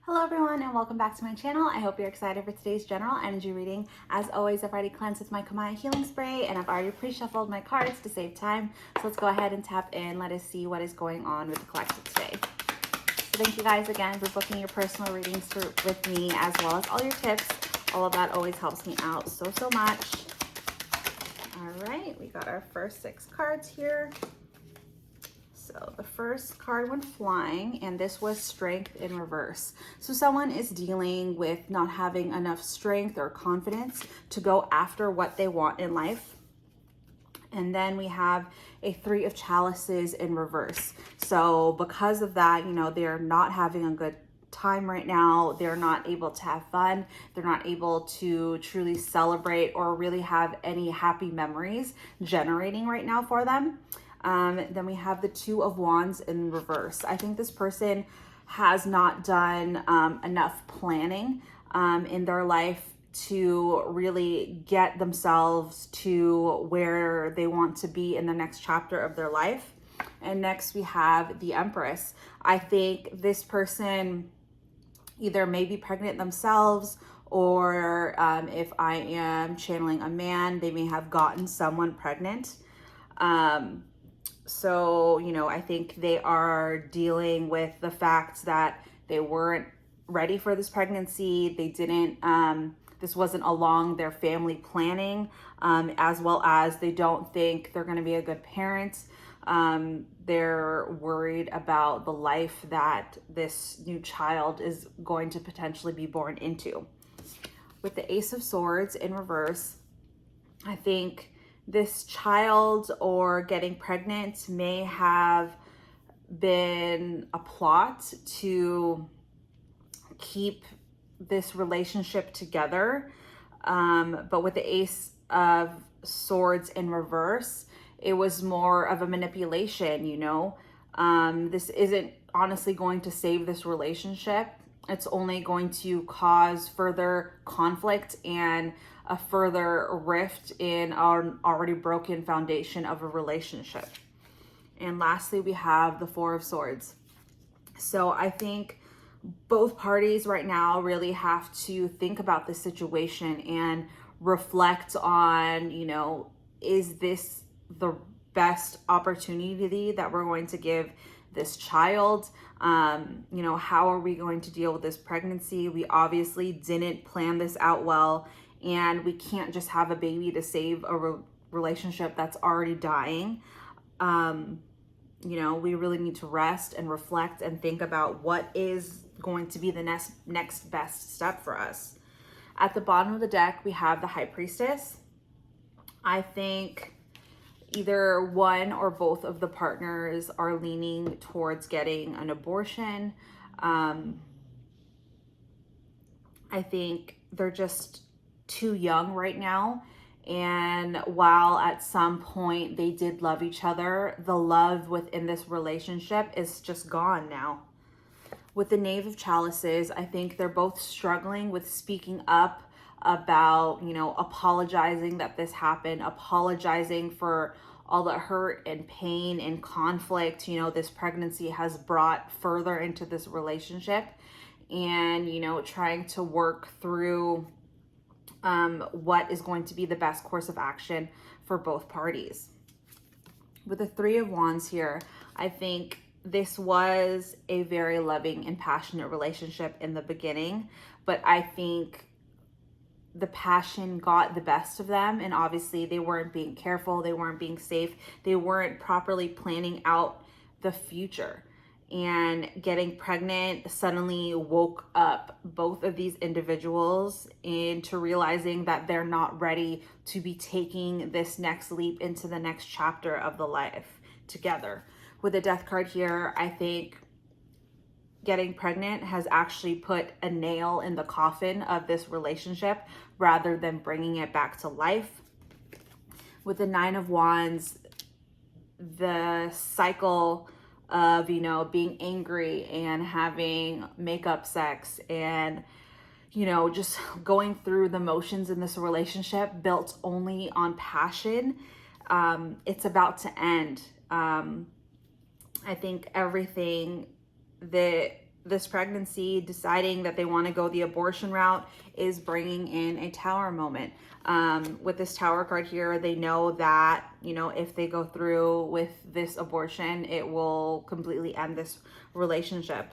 Hello everyone and welcome back to my channel. I hope you're excited for today's general energy reading. As always, I've already cleansed with my Kamaya healing spray and I've already pre-shuffled my cards to save time. So let's go ahead and tap in. Let us see what is going on with the collective today. So thank you guys again for booking your personal readings with me, as well as all your tips. All of that always helps me out so much. All right, we got our first 6 cards here. So the first card went flying, and this was strength in reverse. So someone is dealing with not having enough strength or confidence to go after what they want in life. And then we have a 3 of chalices in reverse. So because of that, they're not having a good time right now. They're not able to have fun. They're not able to truly celebrate or really have any happy memories generating right now for them. Then we have the 2 of wands in reverse. I think this person has not done enough planning in their life to really get themselves to where they want to be in the next chapter of their life. And next we have the Empress. I think this person either may be pregnant themselves, or if I am channeling a man, they may have gotten someone pregnant. So, I think they are dealing with the fact that they weren't ready for this pregnancy. They didn't, this wasn't along their family planning, as well as they don't think they're going to be a good parent. They're worried about the life that this new child is going to potentially be born into. With the Ace of Swords in reverse, I think this child or getting pregnant may have been a plot to keep this relationship together. But with the Ace of Swords in reverse, it was more of a manipulation, This isn't honestly going to save this relationship. It's only going to cause further conflict and a further rift in our already broken foundation of a relationship. And lastly, we have the 4 of Swords. So I think both parties right now really have to think about the situation and reflect on, is this the best opportunity that we're going to give this child? How are we going to deal with this pregnancy? We obviously didn't plan this out well, and we can't just have a baby to save a relationship that's already dying. We really need to rest and reflect and think about what is going to be the next best step for us. At the bottom of the deck, we have the High Priestess. I think either one or both of the partners are leaning towards getting an abortion. I think they're just too young right now. And while at some point they did love each other, the love within this relationship is just gone now. With the Knave of Chalices, I think they're both struggling with speaking up about, apologizing that this happened, apologizing for all the hurt and pain and conflict, this pregnancy has brought further into this relationship, and, trying to work through what is going to be the best course of action for both parties. With the 3 of Wands here, I think this was a very loving and passionate relationship in the beginning, but I think the passion got the best of them, and obviously they weren't being careful, they weren't being safe, they weren't properly planning out the future. And getting pregnant suddenly woke up both of these individuals into realizing that they're not ready to be taking this next leap into the next chapter of the life together. With the Death card here, I think getting pregnant has actually put a nail in the coffin of this relationship rather than bringing it back to life. With the 9 of Wands, the cycle of, being angry and having makeup sex and, just going through the motions in this relationship built only on passion, it's about to end. I think everything that this pregnancy, deciding that they want to go the abortion route, is bringing in a Tower moment. With this Tower card here, they know that, you know, if they go through with this abortion, it will completely end this relationship.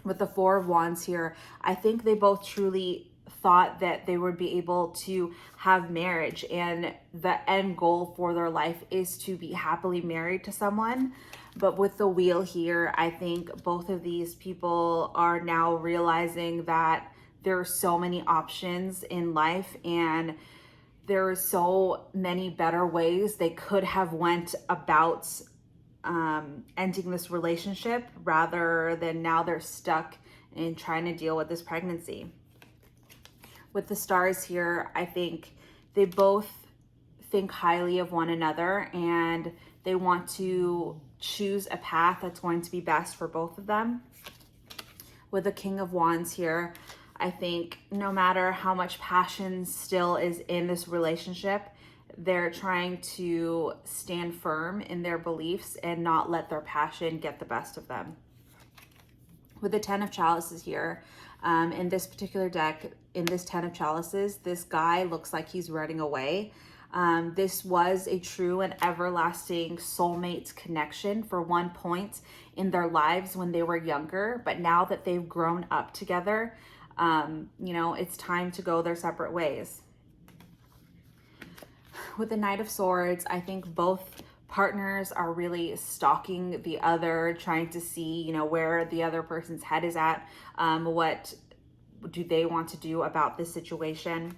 With the Four of Wands here, I think they both truly thought that they would be able to have marriage, and the end goal for their life is to be happily married to someone. But with the Wheel here, I think both of these people are now realizing that there are so many options in life, and there are so many better ways they could have went about ending this relationship, rather than now they're stuck in trying to deal with this pregnancy. With the Stars here, I think they both think highly of one another, and they want to choose a path that's going to be best for both of them. With the King of Wands here, I think no matter how much passion still is in this relationship, they're trying to stand firm in their beliefs and not let their passion get the best of them. With the Ten of Chalices here, in this particular deck, in this Ten of Chalices, this guy looks like he's running away. This was a true and everlasting soulmate connection for one point in their lives when they were younger, but now that they've grown up together, you know, it's time to go their separate ways. With the Knight of Swords, I think both partners are really stalking the other, trying to see, you know, where the other person's head is at. What do they want to do about this situation?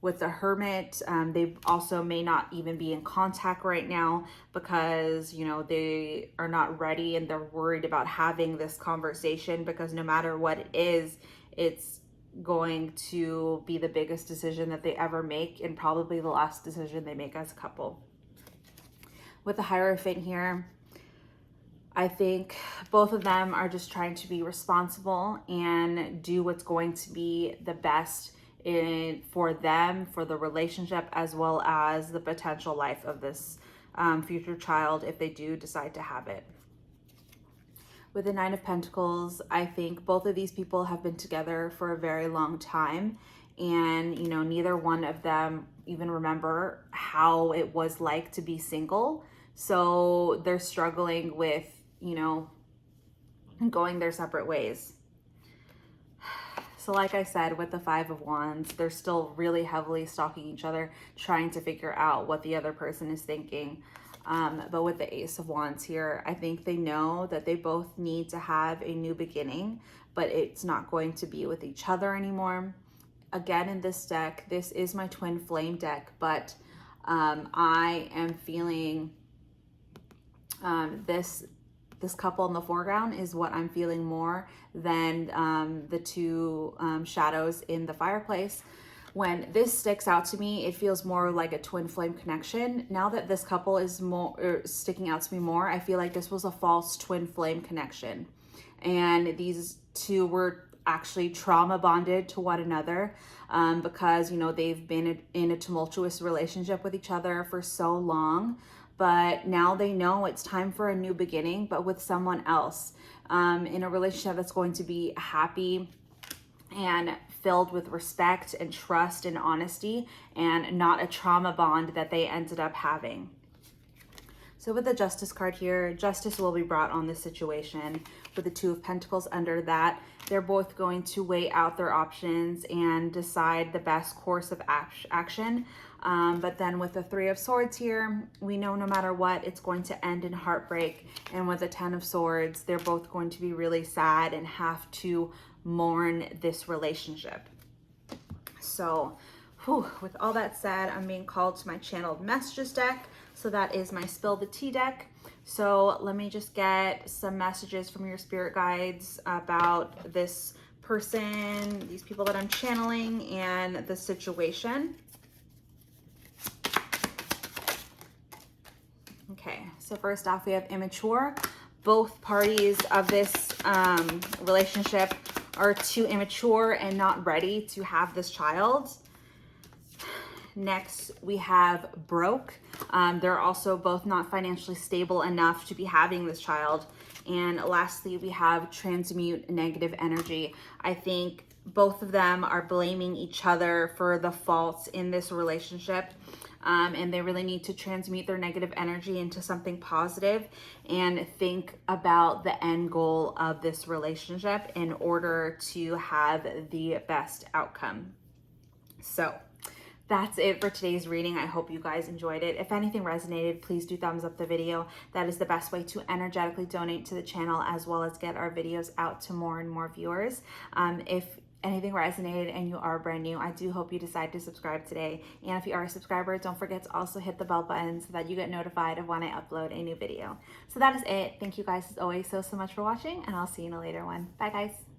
With the Hermit, they also may not even be in contact right now because, you know, they are not ready and they're worried about having this conversation, because no matter what it is, it's going to be the biggest decision that they ever make, and probably the last decision they make as a couple. With the Hierophant here, I think both of them are just trying to be responsible and do what's going to be the best for them, for the relationship, as well as the potential life of this future child if they do decide to have it. With the Nine of Pentacles, I think both of these people have been together for a very long time, and, you know, neither one of them even remember how it was like to be single. So they're struggling with, you know, going their separate ways. So like I said, with the Five of Wands, they're still really heavily stalking each other, trying to figure out what the other person is thinking. But with the Ace of Wands here, I think they know that they both need to have a new beginning, but it's not going to be with each other anymore. Again, in this deck, this is my Twin Flame deck, but I am feeling this couple in the foreground is what I'm feeling more than the two shadows in the fireplace. When this sticks out to me, it feels more like a twin flame connection. Now that this couple is more sticking out to me more, I feel like this was a false twin flame connection. And these two were actually trauma bonded to one another because, you know, they've been in a tumultuous relationship with each other for so long. But now they know it's time for a new beginning, but with someone else, in a relationship that's going to be happy and filled with respect and trust and honesty, and not a trauma bond that they ended up having. So with the Justice card here, justice will be brought on this situation. With the Two of Pentacles under that, they're both going to weigh out their options and decide the best course of action. But then with the Three of Swords here, we know no matter what, it's going to end in heartbreak. And with the Ten of Swords, they're both going to be really sad and have to mourn this relationship. So with all that said, I'm being called to my channeled messages deck. So that is my Spill the Tea deck. So let me just get some messages from your spirit guides about this person, these people that I'm channeling, and the situation. Okay, so first off, we have immature. Both parties of this relationship are too immature and not ready to have this child. Next, we have broke. They're also both not financially stable enough to be having this child. And lastly, we have transmute negative energy. I think both of them are blaming each other for the faults in this relationship. And they really need to transmute their negative energy into something positive and think about the end goal of this relationship in order to have the best outcome. So that's it for today's reading. I hope you guys enjoyed it. If anything resonated, please do thumbs up the video. That is the best way to energetically donate to the channel, as well as get our videos out to more and more viewers. If anything resonated and you are brand new, I do hope you decide to subscribe today. And if you are a subscriber, don't forget to also hit the bell button so that you get notified of when I upload a new video. So that is it. Thank you guys as always so much for watching, and I'll see you in a later one. Bye guys.